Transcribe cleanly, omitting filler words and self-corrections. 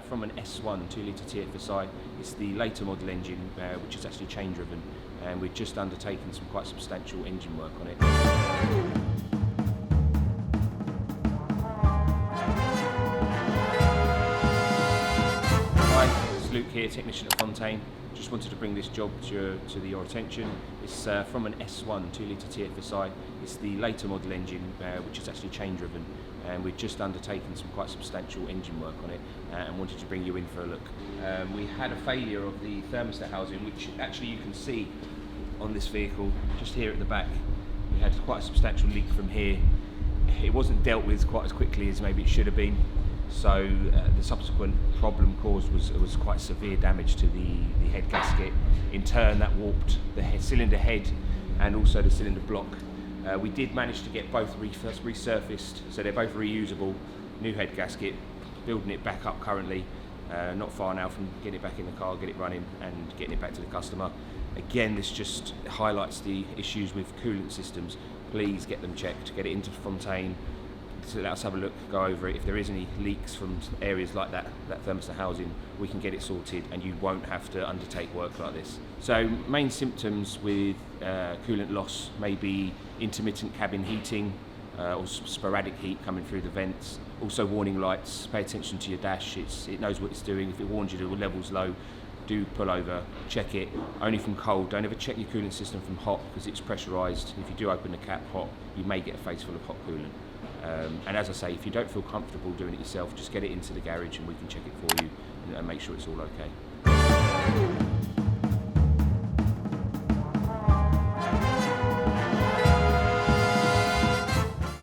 from an S1 2-litre TFSI. It's the later model engine, which is actually chain driven, and we've just undertaken some quite substantial engine work on it. Hi, it's Luke here, technician at Fontain. Just wanted to bring this job to your attention. It's from an S1 2-litre TFSI. It's the later model engine, which is actually chain driven, and we've just undertaken some quite substantial engine work on it, and wanted to bring you in for a look. We had a failure of the thermostat housing, which actually you can see on this vehicle just here at the back. We had quite a substantial leak from here. It wasn't dealt with quite as quickly as maybe it should have been, so the subsequent problem caused was quite severe damage to the head gasket. In turn, that warped the cylinder head and also the cylinder block. We did manage to get both resurfaced, so they're both reusable. New head gasket, building it back up currently, not far now from getting it back in the car, get it running and getting it back to the customer. Again, this just highlights the issues with coolant systems. Please get them checked, get it into Fontain, so let us have a look, go over it. If there is any leaks from areas like that thermostat housing, we can get it sorted and you won't have to undertake work like this. So main symptoms with coolant loss may be intermittent cabin heating or sporadic heat coming through the vents. Also warning lights, pay attention to your dash, it knows what it's doing. If it warns you the level's low, do pull over, check it, only from cold. Don't ever check your coolant system from hot because it's pressurised. If you do open the cap hot, you may get a face full of hot coolant. And as I say, if you don't feel comfortable doing it yourself, just get it into the garage and we can check it for you and make sure it's all okay.